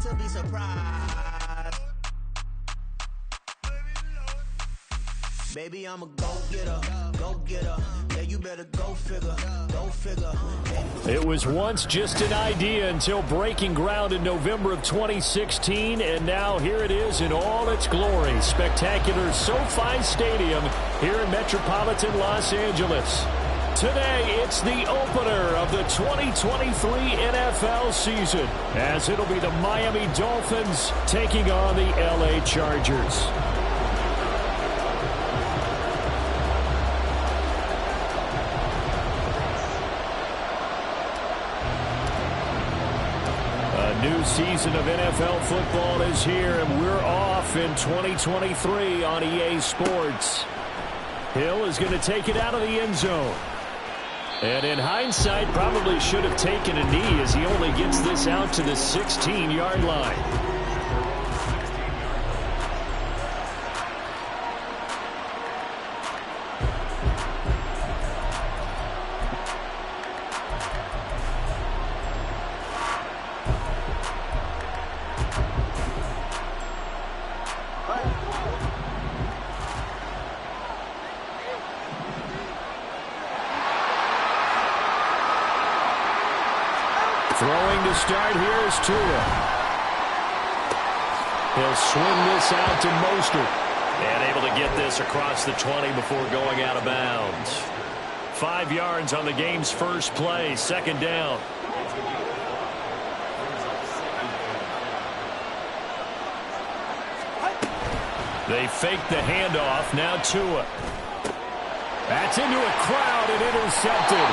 to be surprised. Baby, I'm a go-getter, go-getter. Yeah, you better go figure, go figure. It was once just an idea until breaking ground in November of 2016, and now here it is in all its glory. Spectacular SoFi Stadium here in metropolitan Los Angeles. Today, it's the opener of the 2023 NFL season, as it'll be the Miami Dolphins taking on the LA Chargers. New season of NFL football is here, and we're off in 2023 on EA Sports. Hill is going to take it out of the end zone. And in hindsight, probably should have taken a knee as he only gets this out to the 16-yard line. Throwing to start here is Tua. He'll swing this out to Mostert. And able to get this across the 20 before going out of bounds. 5 yards on the game's first play, second down. They fake the handoff, now Tua. That's into a crowd and intercepted.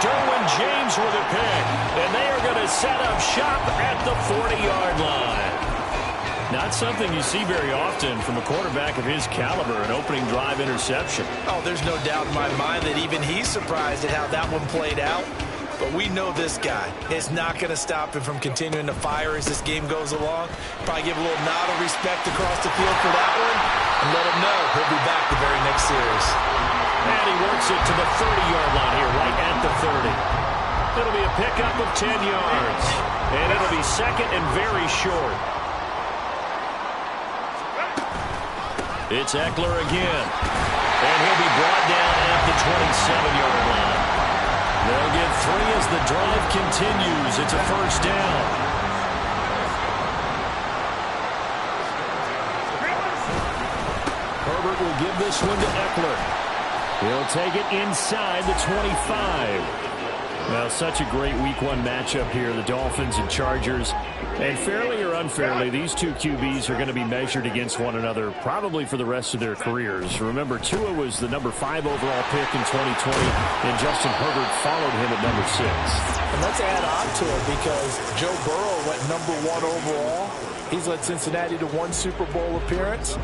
Derwin James with a pick, and they are going to set up shop at the 40-yard line. Not something you see very often from a quarterback of his caliber, an opening drive interception. Oh, there's no doubt in my mind that even he's surprised at how that one played out. But we know this guy is not going to stop him from continuing to fire as this game goes along. Probably give a little nod of respect across the field for that one, and let him know he'll be back the very next series. And he works it to the 30-yard line here, right at the 30. It'll be a pickup of 10 yards. And it'll be second and very short. It's Eckler again. And he'll be brought down at the 27-yard line. They'll get 3 as the drive continues. It's a first down. Herbert will give this one to Eckler. He'll take it inside the 25. Now, such a great Week 1 matchup here, the Dolphins and Chargers. And fairly or unfairly, these two QBs are going to be measured against one another probably for the rest of their careers. Remember, Tua was the number 5 overall pick in 2020, and Justin Herbert followed him at number 6. And let's add on to it because Joe Burrow went number 1 overall. He's led Cincinnati to 1 Super Bowl appearance.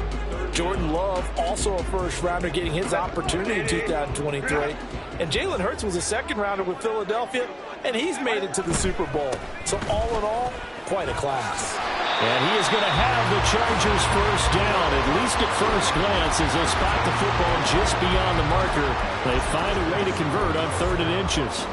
Jordan Love, also a first-rounder, getting his opportunity in 2023. And Jalen Hurts was a second-rounder with Philadelphia, and he's made it to the Super Bowl. So all in all, quite a class. And he is going to have the Chargers first down, at least at first glance, as they'll spot the football just beyond the marker. They find a way to convert on 3rd and inches.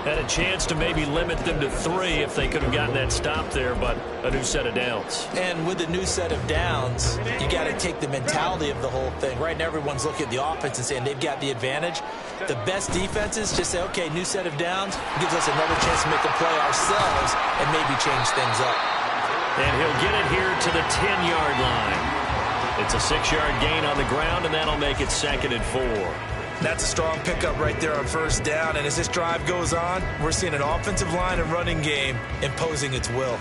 Had a chance to maybe limit them to 3 if they could have gotten that stop there, but a new set of downs. And with a new set of downs, you got to take the mentality of the whole thing. Right now, everyone's looking at the offense and saying they've got the advantage. The best defenses just say, okay, new set of downs, gives us another chance to make a play ourselves and maybe change things up. And he'll get it here to the 10-yard line. It's a 6-yard gain on the ground, and that'll make it 2nd and 4. That's a strong pickup right there on first down. And as this drive goes on, we're seeing an offensive line and running game imposing its will.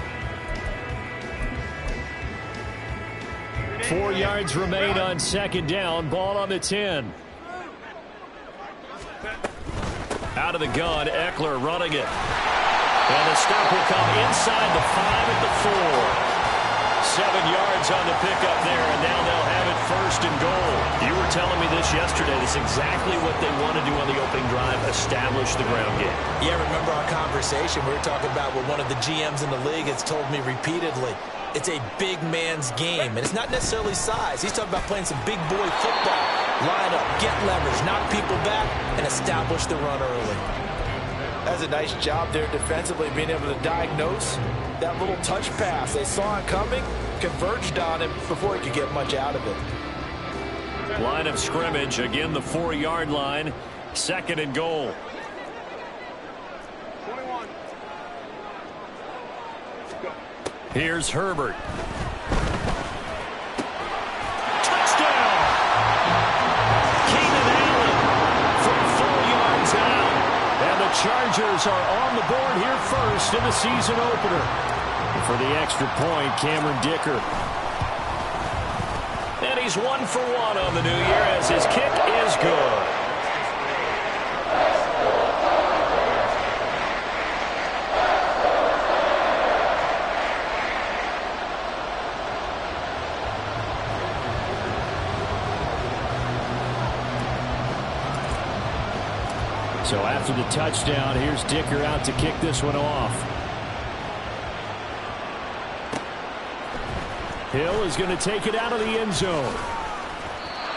4 yards remain on 2nd down. Ball on the 10. Out of the gun, Eckler running it. And the stop will come inside the 5 at the 4. 7 yards on the pickup there, and now they'll have it 1st and goal. You were telling me this yesterday. This is exactly what they want to do on the opening drive, establish the ground game. Yeah, remember our conversation? We were talking about what one of the GMs in the league has told me repeatedly. It's a big man's game, and it's not necessarily size. He's talking about playing some big boy football. Line up, get leverage, knock people back, and establish the run early. That's a nice job there defensively, being able to diagnose that little touch pass. They saw it coming, converged on him before he could get much out of it. Line of scrimmage, again the 4-yard line. 2nd and goal. 21. Here's Herbert. Touchdown! Keenan Allen from 4 yards out. And the Chargers are on the board here first in the season opener. For the extra point, Cameron Dicker. And he's 1 for 1 on the new year as his kick is good. So after the touchdown, here's Dicker out to kick this one off. Hill is going to take it out of the end zone.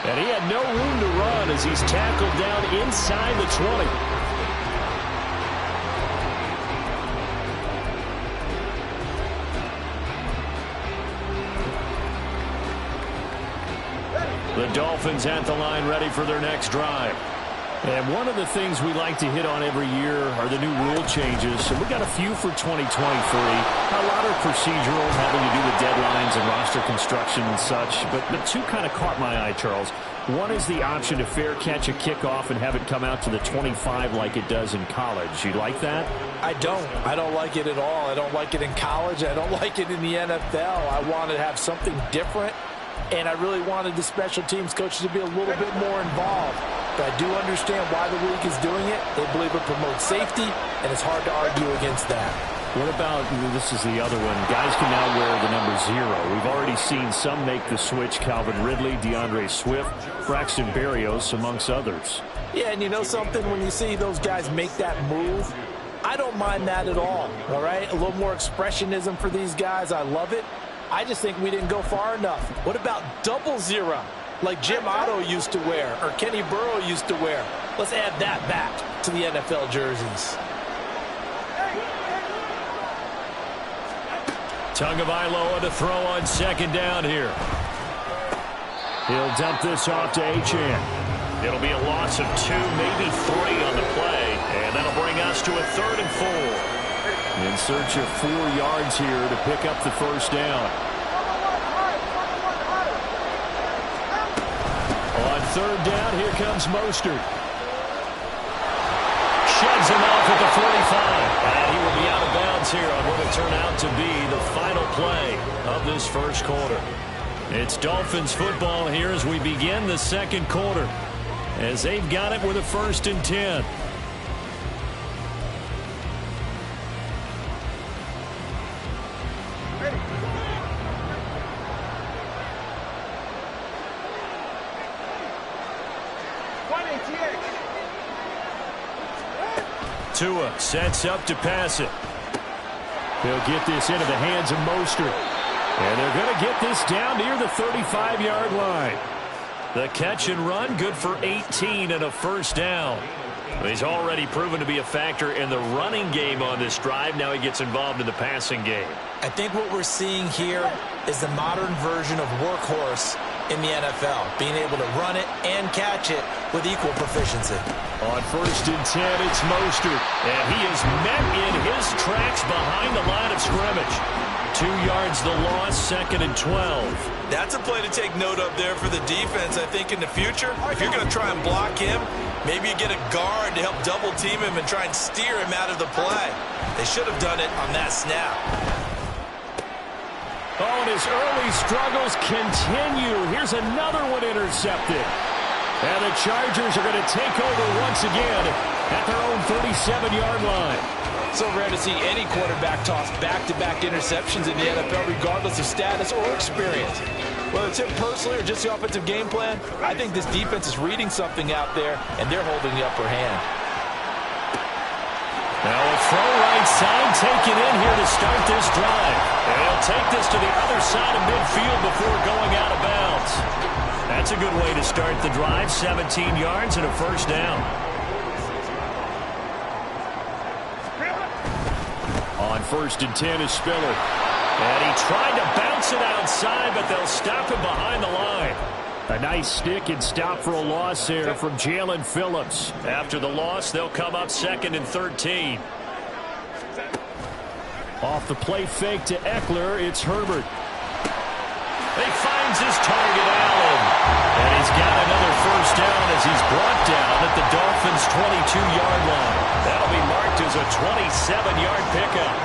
And he had no room to run as he's tackled down inside the 20. The Dolphins at the line ready for their next drive. And one of the things we like to hit on every year are the new rule changes. And we got a few for 2023. A lot are procedural, having to do with deadlines and roster construction and such. But two kind of caught my eye, Charles. One is the option to fair catch a kickoff and have it come out to the 25 like it does in college. You like that? I don't like it at all. I don't like it in college. I don't like it in the NFL. I want to have something different. And I really wanted the special teams coaches to be a little bit more involved. But I do understand why the league is doing it. They believe it promotes safety, and it's hard to argue against that. What about, this is the other one, guys can now wear the number 0. We've already seen some make the switch, Calvin Ridley, DeAndre Swift, Braxton Berrios, amongst others. Yeah, and you know something? When you see those guys make that move, I don't mind that at all right? A little more expressionism for these guys. I love it. I just think we didn't go far enough. What about 00, like Jim Otto used to wear or Kenny Burrow used to wear? Let's add that back to the NFL jerseys. Tagovailoa to throw on 2nd down here. He'll dump this off to Achane. It'll be a loss of 2, maybe 3 on the play, and that'll bring us to a 3rd and 4. In search of 4 yards here to pick up the first down. On 3rd down, here comes Mostert. Shoves him off at the 45. And he will be out of bounds here on what will turn out to be the final play of this first quarter. It's Dolphins football here as we begin the 2nd quarter, as they've got it with a 1st and 10. Tua sets up to pass it. He'll get this into the hands of Mostert. And they're going to get this down near the 35-yard line. The catch and run, good for 18 and a 1st down. He's already proven to be a factor in the running game on this drive. Now he gets involved in the passing game. I think what we're seeing here is the modern version of workhorse in the NFL, being able to run it and catch it with equal proficiency. On 1st and 10, it's Mostert, and he is met in his tracks behind the line of scrimmage. 2 yards the loss, 2nd and 12. That's a play to take note of there for the defense, I think, in the future. If you're going to try and block him, maybe you get a guard to help double team him and try and steer him out of the play. They should have done it on that snap. Oh, and his early struggles continue. Here's another one intercepted. And the Chargers are going to take over once again at their own 37-yard line. So rare to see any quarterback toss back-to-back interceptions in the NFL, regardless of status or experience. Whether it's him personally or just the offensive game plan, I think this defense is reading something out there, and they're holding the upper hand. Now a throw right side taken in here to start this drive. And he'll take this to the other side of midfield before going out of bounds. That's a good way to start the drive. 17 yards and a 1st down. On first and 10 is Spiller. And he tried to bounce it outside, but they'll stop him behind the line. A nice stick and stop for a loss there from Jalen Phillips. After the loss, they'll come up 2nd and 13. Off the play fake to Eckler, it's Herbert. He finds his target, Allen. And he's got another first down as he's brought down at the Dolphins' 22-yard line. That'll be marked as a 27-yard pickup.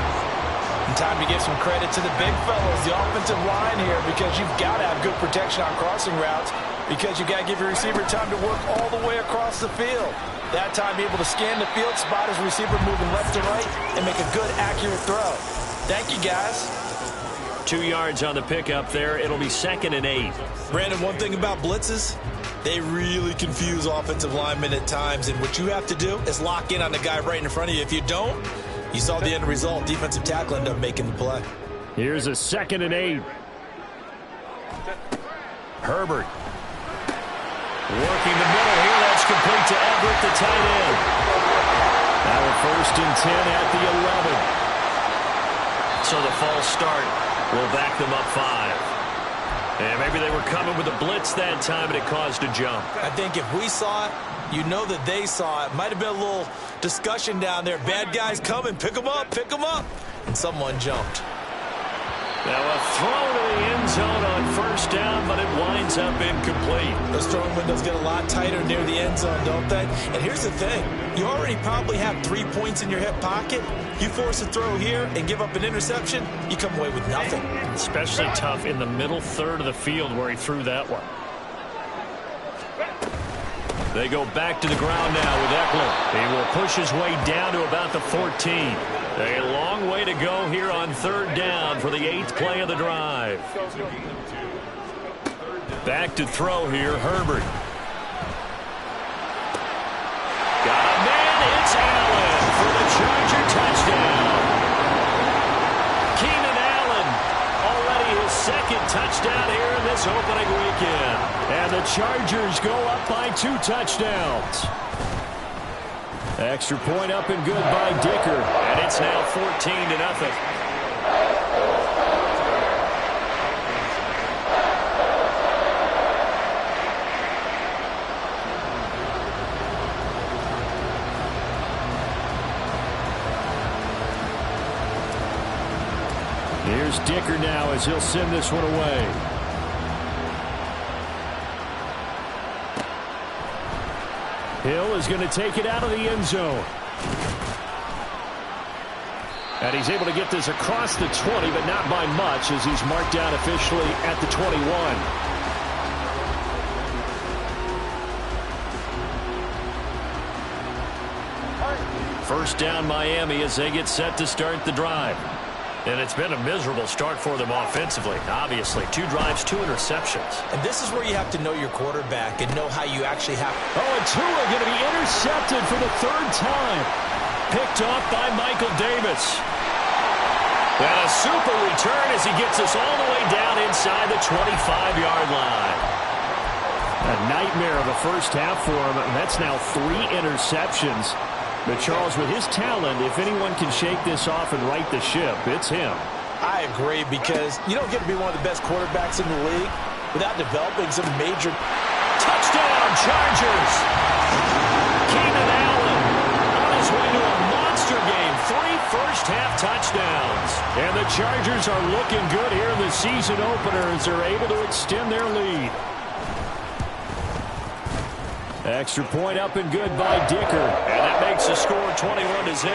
And time to give some credit to the big fellas, the offensive line here, because you've got to have good protection on crossing routes, because you've got to give your receiver time to work all the way across the field. That time, be able to scan the field, spot his receiver moving left to right, and make a good, accurate throw. Thank you, guys. 2 yards on the pickup there. It'll be 2nd and 8. Brandon, one thing about blitzes, they really confuse offensive linemen at times, and what you have to do is lock in on the guy right in front of you. If you don't, you saw the end result. Defensive tackle ended up making the play. Here's a 2nd and 8. Herbert. Working the middle here. That's complete to Everett, the tight end. Now a 1st and 10 at the 11. So the false start will back them up 5. And maybe they were coming with a blitz that time, and it caused a jump. I think if we saw it, you know that they saw it. Might have been a little discussion down there. Bad guys coming, pick them up, pick them up. And someone jumped. Now a throw to the end zone on 1st down, but it winds up incomplete. Those throwing windows get a lot tighter near the end zone, don't they? And here's the thing. You already probably have 3 points in your hip pocket. You force a throw here and give up an interception, you come away with nothing. Especially tough in the middle third of the field where he threw that one. They go back to the ground now with Eckler. He will push his way down to about the 14. A long way to go here on 3rd down for the 8th play of the drive. Back to throw here, Herbert. Got a man, it's Allen for the Charger touchdown. Keenan Allen, already his 2nd touchdown here in this opening weekend. And the Chargers go up by 2 touchdowns. Extra point up and good by Dicker, and it's now 14-0. Here's Dicker now as he'll send this one away. Hill is going to take it out of the end zone. And he's able to get this across the 20, but not by much as he's marked down officially at the 21. First down Miami as they get set to start the drive. And it's been a miserable start for them offensively. Obviously, 2 drives, 2 interceptions. And this is where you have to know your quarterback and know how you actually have. Oh, and Tua going to be intercepted for the 3rd time. Picked off by Michael Davis. And a super return as he gets us all the way down inside the 25-yard line. A nightmare of a first half for him. And that's now 3 interceptions. But Charles, with his talent, if anyone can shake this off and right the ship, it's him. I agree, because you don't get to be one of the best quarterbacks in the league without developing some major. Touchdown, Chargers! Keenan Allen on his way to a monster game. 3 first-half touchdowns. And the Chargers are looking good here in the season opener as they're able to extend their lead. Extra point up and good by Dicker. And that makes the score 21-0.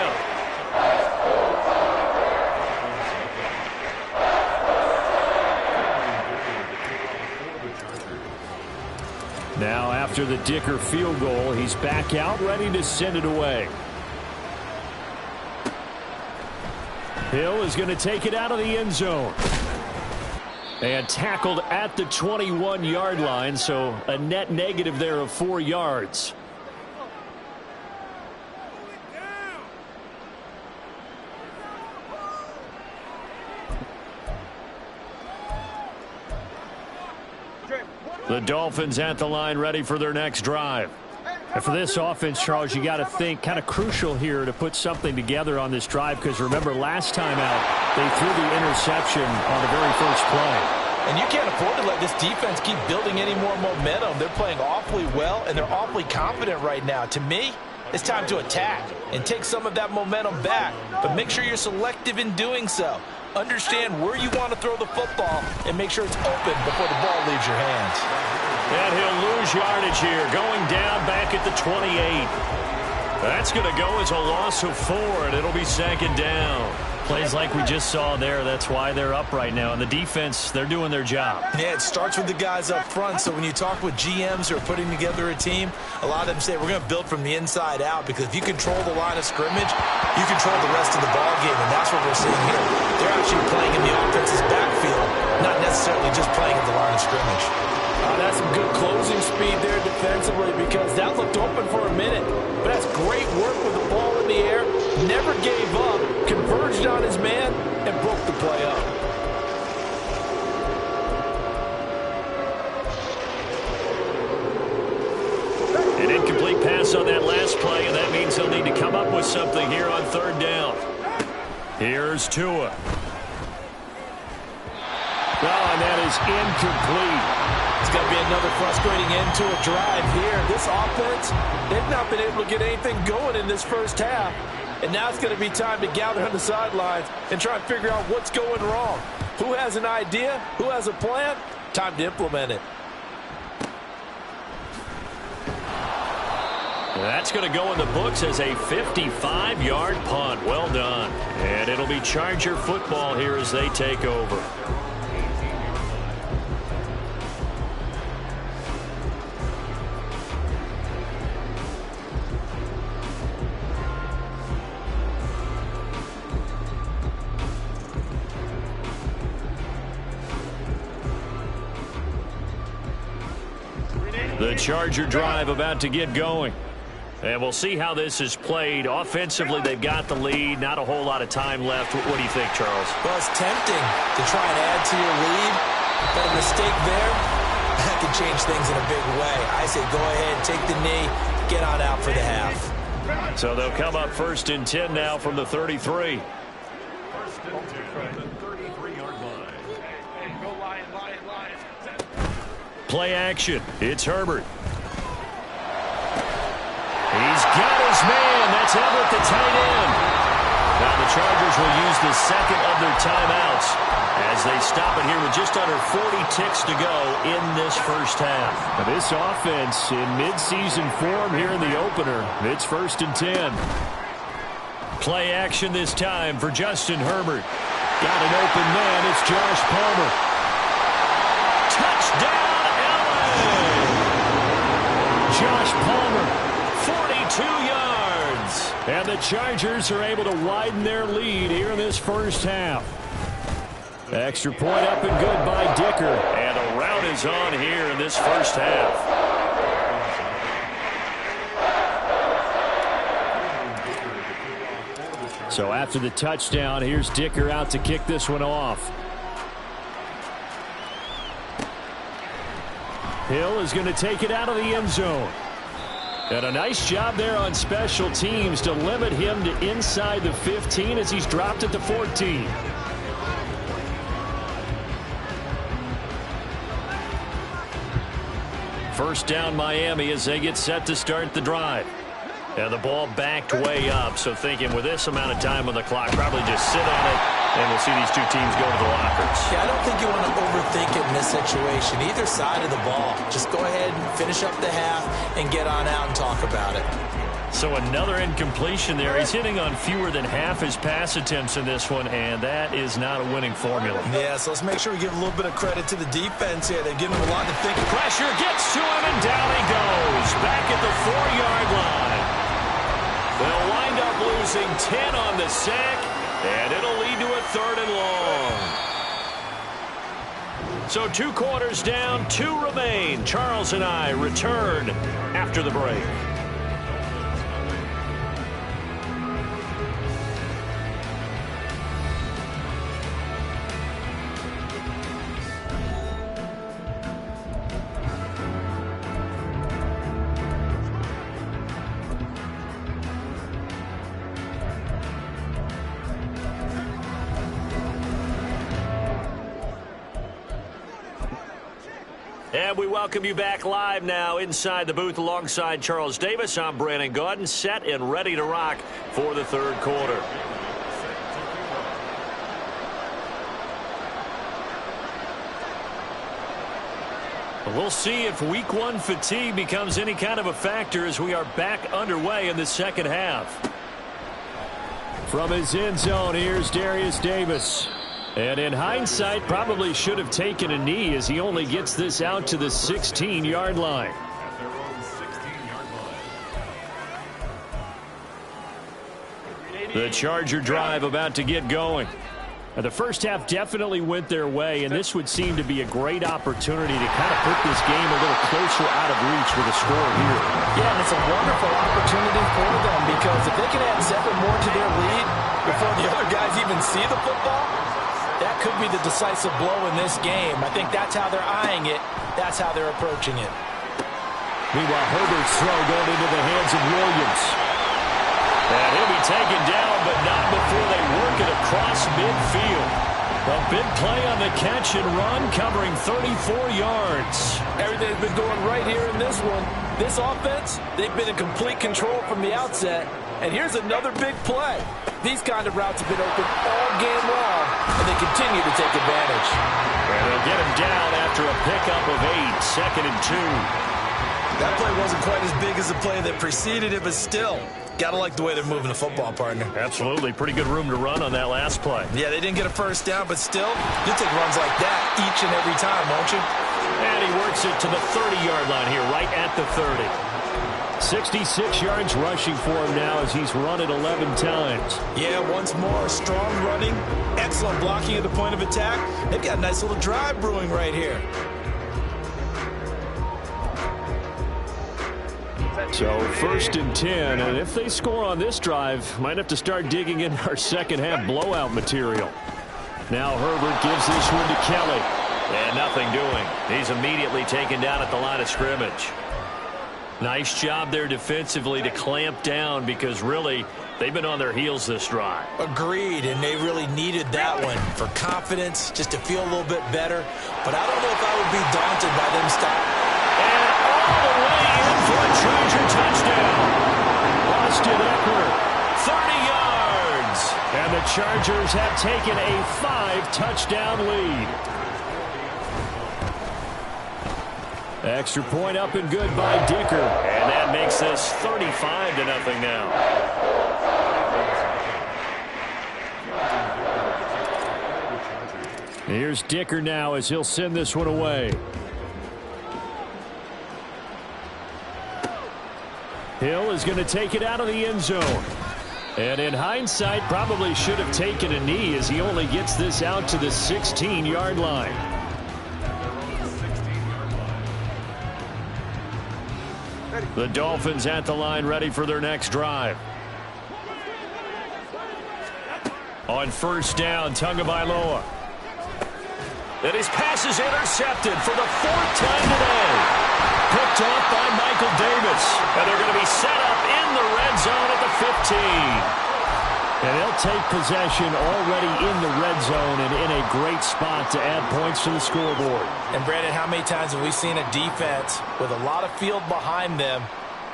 Now after the Dicker field goal, he's back out ready to send it away. Hill is going to take it out of the end zone. And tackled at the 21-yard line, so a net negative there of 4 yards. The Dolphins at the line ready for their next drive. And for this offense, Charles, you got to think kind of crucial here to put something together on this drive, because remember last time out they threw the interception on the very first play. And you can't afford to let this defense keep building any more momentum. They're playing awfully well, and they're awfully confident right now. To me, it's time to attack and take some of that momentum back. But make sure you're selective in doing so. Understand where you want to throw the football and make sure it's open before the ball leaves your hands. And he'll lose yardage here, going down back at the 28. That's going to go as a loss of 4, and it'll be second down. Plays like we just saw there. That's why they're up right now. And the defense, they're doing their job. Yeah, it starts with the guys up front. So when you talk with GMs who are putting together a team, a lot of them say we're going to build from the inside out, because if you control the line of scrimmage, you control the rest of the ball game, and that's what we're seeing here. They're actually playing in the offense's backfield, not necessarily just playing at the line of scrimmage. That's some good closing speed there defensively, because that looked open for a minute. But that's great work with the ball in the air. Never gave up, converged on his man, and broke the play up. An incomplete pass on that last play, and that means they'll need to come up with something here on third down. Here's Tua. Oh, and that is incomplete. It's going to be another frustrating end to a drive here. This offense, they've not been able to get anything going in this first half. And now it's going to be time to gather on the sidelines and try and figure out what's going wrong. Who has an idea? Who has a plan? Time to implement it. That's going to go in the books as a 55-yard punt. Well done. And it'll be Charger football here as they take over. The Charger drive about to get going. And we'll see how this is played. Offensively, they've got the lead. Not a whole lot of time left. What do you think, Charles? Well, it's tempting to try and add to your lead, but a mistake there, that can change things in a big way. I say go ahead, take the knee, get on out for the half. So they'll come up 1st and 10 now from the 33. Play action. It's Herbert. He's got his man. That's Everett, the tight end. Now the Chargers will use the second of their timeouts as they stop it here with just under 40 ticks to go in this first half. Now this offense in midseason form here in the opener. It's 1st and 10. Play action this time for Justin Herbert. Got an open man. It's Josh Palmer. Touchdown! Josh Palmer, 42 yards. And the Chargers are able to widen their lead here in this first half. Extra point up and good by Dicker. And a rout is on here in this first half. So after the touchdown, here's Dicker out to kick this one off. Hill is going to take it out of the end zone. And a nice job there on special teams to limit him to inside the 15 as he's dropped it to 14. First down Miami as they get set to start the drive. And the ball backed way up, so thinking with this amount of time on the clock, probably just sit on it, and we'll see these two teams go to the lockers. Yeah, I don't think you want to overthink it in this situation. Either side of the ball. Just go ahead and finish up the half and get on out and talk about it. So another incompletion there. He's hitting on fewer than half his pass attempts in this one, and that is not a winning formula. Yeah, so let's make sure we give a little bit of credit to the defense here. They've given him a lot to think. Pressure gets to him, and down he goes. Back at the 4-yard line. They'll wind up losing 10 on the sack, and it'll lead to a 3rd and long. So 2 quarters down, 2 remain. Charles and I return after the break. And we welcome you back live now inside the booth alongside Charles Davis. I'm Brandon Gaudin, set and ready to rock for the third quarter. We'll see if week one fatigue becomes any kind of a factor as we are back underway in the second half. From his end zone, here's Darius Davis. And in hindsight, probably should have taken a knee as he only gets this out to the 16-yard line. The Charger drive about to get going. The first half definitely went their way, and this would seem to be a great opportunity to kind of put this game a little closer out of reach with a score here. Yeah, and it's a wonderful opportunity for them because if they can add 7 more to their lead before the other guys even see the football, that could be the decisive blow in this game. I think that's how they're eyeing it. That's how they're approaching it. Meanwhile, Herbert's throw going into the hands of Williams. And he'll be taken down, but not before they work it across midfield. A big play on the catch and run, covering 34 yards. Everything's been going right here in this one. This offense, they've been in complete control from the outset. And here's another big play. These kind of routes have been open all game long, and they continue to take advantage. And they'll get him down after a pickup of 8, second and 2. That play wasn't quite as big as the play that preceded it, but still, gotta like the way they're moving the football, partner. Absolutely. Pretty good room to run on that last play. Yeah, they didn't get a first down, but still, you'll take runs like that each and every time, won't you? And he works it to the 30-yard line here, right at the 30. 66 yards rushing for him now as he's run it 11 times. Yeah, once more, strong running, excellent blocking at the point of attack. They've got a nice little drive brewing right here. So first and 10, and if they score on this drive, might have to start digging in our second half blowout material. Now Herbert gives this one to Kelly. And nothing doing. He's immediately taken down at the line of scrimmage. Nice job there defensively to clamp down because really they've been on their heels this drive. Agreed, and they really needed that one for confidence, just to feel a little bit better. But I don't know if I would be daunted by them stopping. And all the way in for a Charger touchdown. Austin Eckler, 30 yards. And the Chargers have taken a 5-touchdown lead. Extra point up and good by Dicker. And that makes this 35-0 now. Here's Dicker now as he'll send this one away. Hill is going to take it out of the end zone. And in hindsight, probably should have taken a knee as he only gets this out to the 16-yard line. The Dolphins at the line ready for their next drive. On first down, Tagovailoa. And his pass is intercepted for the 4th time today. Picked off by Michael Davis. And they're going to be set up in the red zone at the 15. And they'll take possession already in the red zone and in a great spot to add points to the scoreboard. And Brandon, how many times have we seen a defense with a lot of field behind them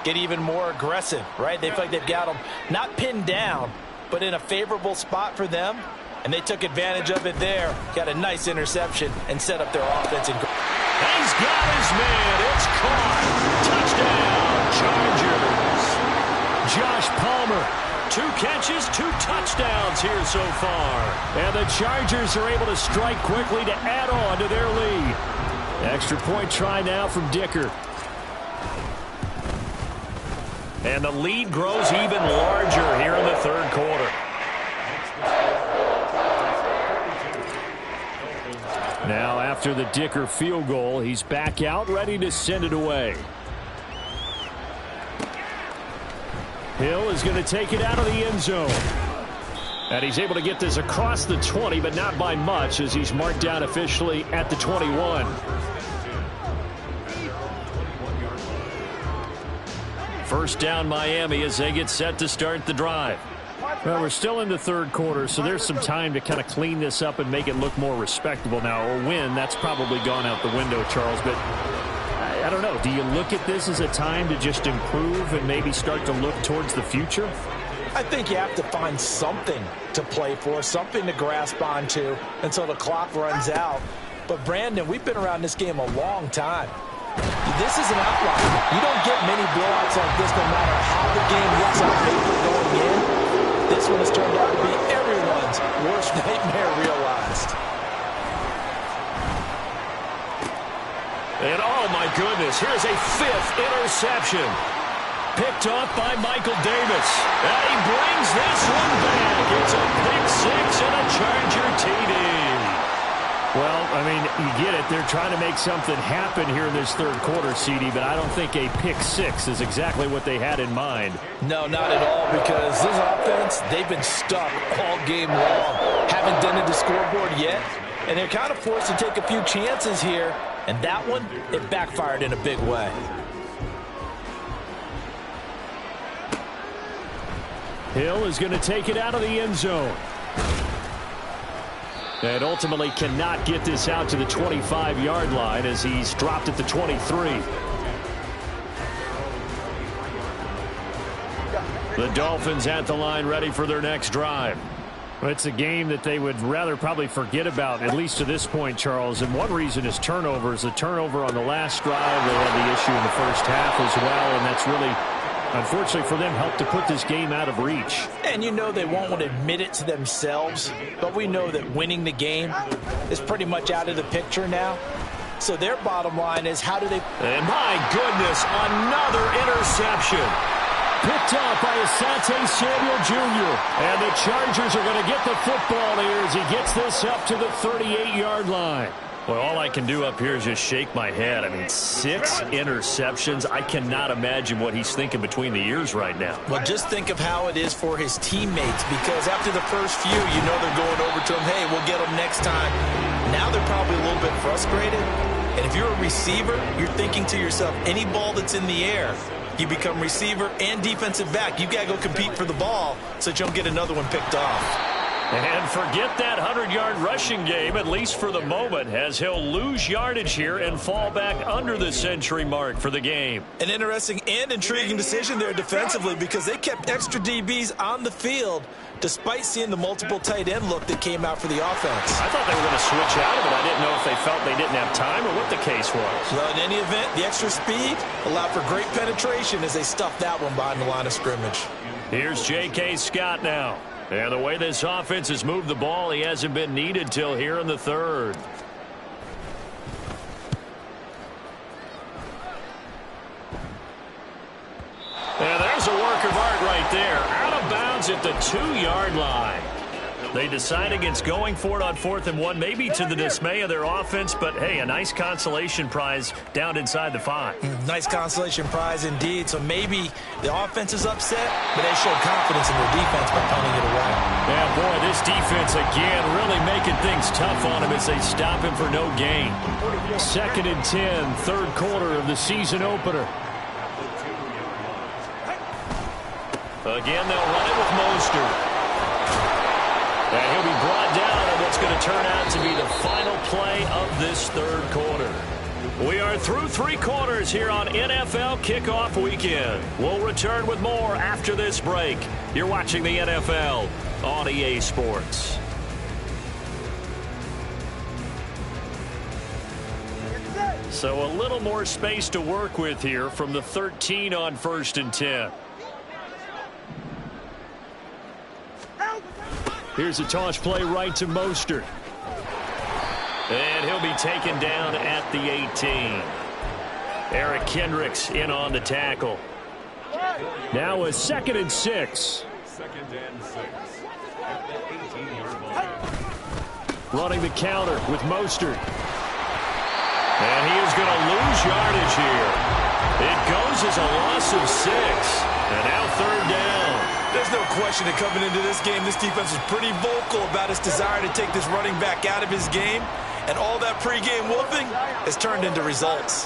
get even more aggressive, right? They feel like they've got them not pinned down, but in a favorable spot for them. And they took advantage of it there. Got a nice interception and set up their offense. And he's got his man. It's caught. Touchdown, Chargers. Josh Palmer. 2 catches, 2 touchdowns here so far. And the Chargers are able to strike quickly to add on to their lead. Extra point try now from Dicker. And the lead grows even larger here in the third quarter. Now after the Dicker field goal, he's back out ready to send it away. Hill is going to take it out of the end zone. And he's able to get this across the 20, but not by much as he's marked down officially at the 21. First down Miami as they get set to start the drive. Well, we're still in the third quarter, so there's some time to kind of clean this up and make it look more respectable now. A win, that's probably gone out the window, Charles, but I don't know. Do you look at this as a time to just improve and maybe start to look towards the future? I think you have to find something to play for, something to grasp onto until the clock runs out. But, Brandon, we've been around this game a long time. This is an outlier. You don't get many blowouts like this no matter how the game looks on paper going in. This one has turned out to be everyone's worst nightmare realized. And, oh, my goodness, here's a fifth interception. Picked off by Michael Davis. And he brings this one back. It's a pick six and a Charger TD. Well, I mean, you get it. They're trying to make something happen here in this third quarter, CD, but I don't think a pick six is exactly what they had in mind. No, not at all, because this offense, they've been stuck all game long. Haven't done it to scoreboard yet, and they're kind of forced to take a few chances here, and that one, it backfired in a big way. Hill is going to take it out of the end zone. And ultimately cannot get this out to the 25-yard line as he's dropped at the 23. The Dolphins at the line ready for their next drive. It's a game that they would rather probably forget about, at least to this point, Charles. And one reason is turnovers. The turnover on the last drive, they had the issue in the first half as well, and that's really, unfortunately for them, helped to put this game out of reach. And you know they won't want to admit it to themselves, but we know that winning the game is pretty much out of the picture now. So their bottom line is how do they... And my goodness, another interception. Picked off by Asante Samuel Jr. And the Chargers are going to get the football here as he gets this up to the 38-yard line. Well, all I can do up here is just shake my head. I mean, 6 interceptions. I cannot imagine what he's thinking between the ears right now. Well, just think of how it is for his teammates, because after the first few, you know they're going over to him, hey, we'll get them next time. Now they're probably a little bit frustrated. And if you're a receiver, you're thinking to yourself, any ball that's in the air, you become receiver and defensive back. You've got to go compete for the ball so that you don't get another one picked off. And forget that 100-yard rushing game, at least for the moment, as he'll lose yardage here and fall back under the century mark for the game. An interesting and intriguing decision there defensively, because they kept extra DBs on the field despite seeing the multiple tight end look that came out for the offense. I thought they were going to switch out of it. I didn't know if they felt they didn't have time or what the case was. Well, in any event, the extra speed allowed for great penetration as they stuffed that one behind the line of scrimmage. Here's J.K. Scott now. And the way this offense has moved the ball, he hasn't been needed till here in the third. And there's a work of art right there. Out of bounds at the 2-yard line. They decide against going for it on 4th and 1, maybe to the dismay of their offense, but hey, a nice consolation prize down inside the 5. Nice consolation prize indeed. So maybe the offense is upset, but they showed confidence in their defense by punting it away. Yeah, boy, this defense again really making things tough on him as they stop him for no gain. 2nd and 10, third quarter of the season opener. Again, they'll run it with Mostert. And he'll be brought down on what's going to turn out to be the final play of this third quarter. We are through 3 quarters here on NFL Kickoff Weekend. We'll return with more after this break. You're watching the NFL on EA Sports. So a little more space to work with here from the 13 on 1st and 10. Here's a toss play right to Mostert. And he'll be taken down at the 18. Eric Kendricks in on the tackle. Now a 2nd and 6. Running the counter with Mostert. And he is going to lose yardage here. It goes as a loss of 6. And now 3rd down. There's no question that coming into this game, this defense was pretty vocal about its desire to take this running back out of his game. And all that pregame whooping has turned into results.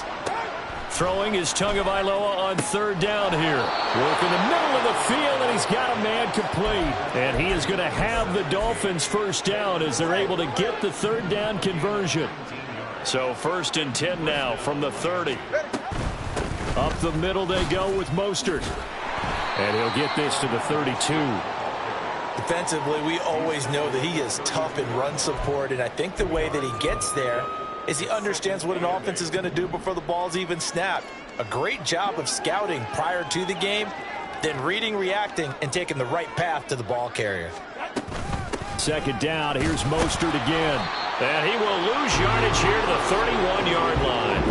Throwing is Tagovailoa on third down here. Work in the middle of the field, and he's got a man complete. And he is going to have the Dolphins first down as they're able to get the third down conversion. So 1st and 10 now from the 30. Up the middle they go with Mostert. And he'll get this to the 32. Defensively, we always know that he is tough in run support, and I think the way that he gets there is he understands what an offense is going to do before the ball's even snapped. A great job of scouting prior to the game, then reading, reacting, and taking the right path to the ball carrier. 2nd down, here's Mostert again. And he will lose yardage here to the 31-yard line.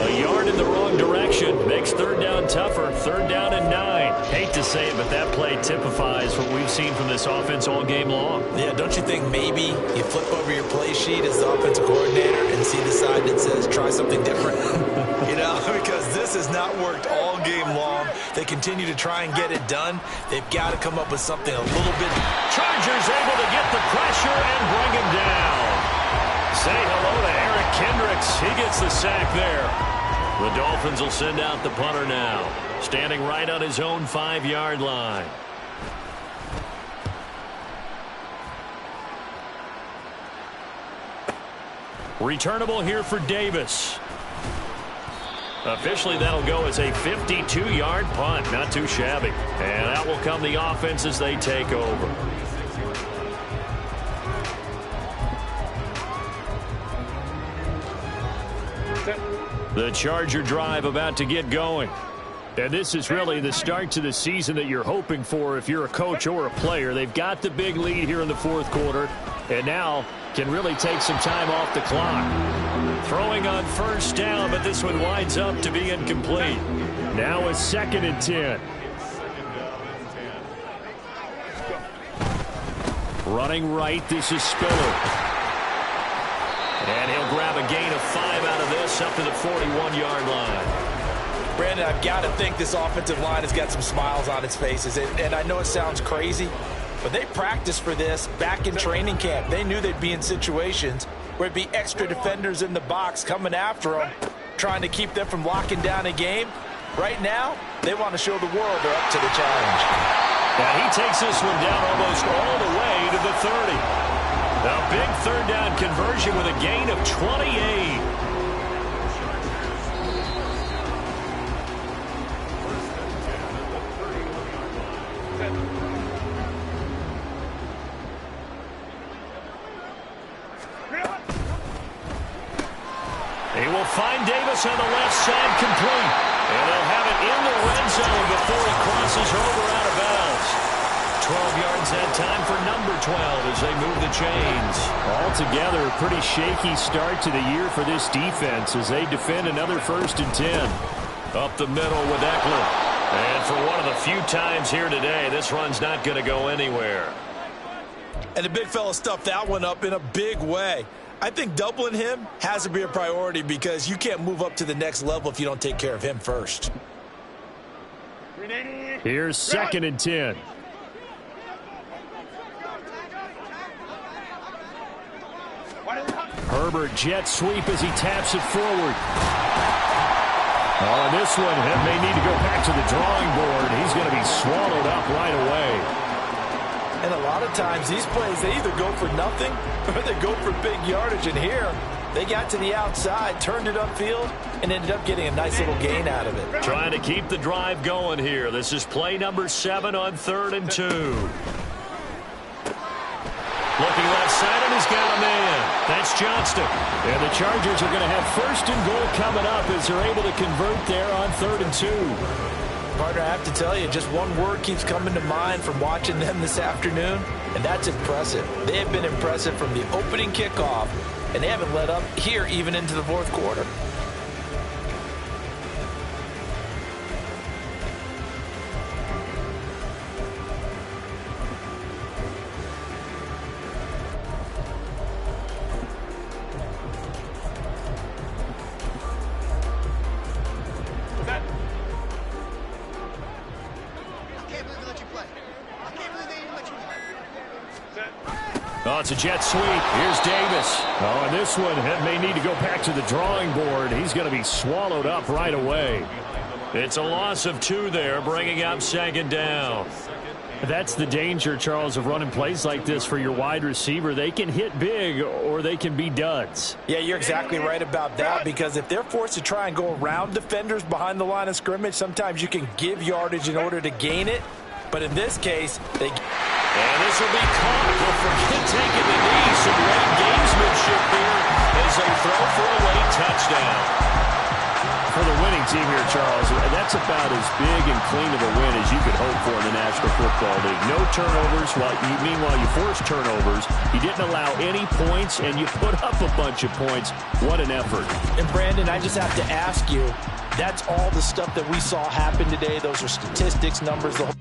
A yard in the wrong direction makes 3rd down tougher. 3rd down and 9. Hate to say it, but that play typifies what we've seen from this offense all game long. Yeah, don't you think maybe you flip over your play sheet as the offensive coordinator and see the side that says try something different? You know, because this has not worked all game long. They continue to try and get it done. They've got to come up with something a little bit. Chargers able to get the pressure and bring him down. Say hello to Eric Kendricks. He gets the sack there. The Dolphins will send out the punter now, standing right on his own 5-yard line. Returnable here for Davis. Officially, that'll go as a 52-yard punt. Not too shabby. And out will come the offense as they take over. The Charger drive about to get going. And this is really the start to the season that you're hoping for if you're a coach or a player. They've got the big lead here in the 4th quarter, and now can really take some time off the clock. Throwing on 1st down, but this one winds up to be incomplete. Now a 2nd and 10. Running right, this is Spiller. And he'll grab a gain of 5 out of this up to the 41-yard line. Brandon, I've got to think this offensive line has got some smiles on its faces. And I know it sounds crazy, but they practiced for this back in training camp. They knew they'd be in situations where it'd be extra defenders in the box coming after them, trying to keep them from locking down a game. Right now, they want to show the world they're up to the challenge. And he takes this one down almost all the way to the 30. A big 3rd down conversion with a gain of 28. He will find Davis on the left side complete. And they'll have it in the red zone before he crosses over out of bounds. 12 yards that time for number 12 as they move the chains. Altogether, a pretty shaky start to the year for this defense as they defend another 1st and 10. Up the middle with Eckler. And for one of the few times here today, this run's not going to go anywhere. And the big fella stuffed that one up in a big way. I think doubling him has to be a priority because you can't move up to the next level if you don't take care of him first. Here's 2nd and 10. Herbert jet sweep as he taps it forward. Oh, and this one may need to go back to the drawing board. He's going to be swallowed up right away. And a lot of times these plays, they either go for nothing or they go for big yardage. And here, they got to the outside, turned it upfield, and ended up getting a nice little gain out of it. Trying to keep the drive going here. This is play number 7 on 3rd and 2. Looking left side, and he's got a man. That's Johnston. And the Chargers are going to have 1st and goal coming up as they're able to convert there on 3rd and 2. Partner, I have to tell you, just one word keeps coming to mind from watching them this afternoon, and that's impressive. They have been impressive from the opening kickoff, and they haven't let up here even into the 4th quarter. Oh, it's a jet sweep. Here's Davis. Oh, and this one may need to go back to the drawing board. He's going to be swallowed up right away. It's a loss of 2 there, bringing up 2nd down. That's the danger, Charles, of running plays like this for your wide receiver. They can hit big or they can be duds. Yeah, you're exactly right about that, because if they're forced to try and go around defenders behind the line of scrimmage, sometimes you can give yardage in order to gain it. But in this case, they... And this will be caught. Don't forget taking the knee. Some great gamesmanship here as they throw for a late touchdown. For the winning team here, Charles, that's about as big and clean of a win as you could hope for in the National Football League. No turnovers. Meanwhile, you forced turnovers. You didn't allow any points, and you put up a bunch of points. What an effort. And, Brandon, I just have to ask you, that's all the stuff that we saw happen today. Those are statistics, numbers, the whole...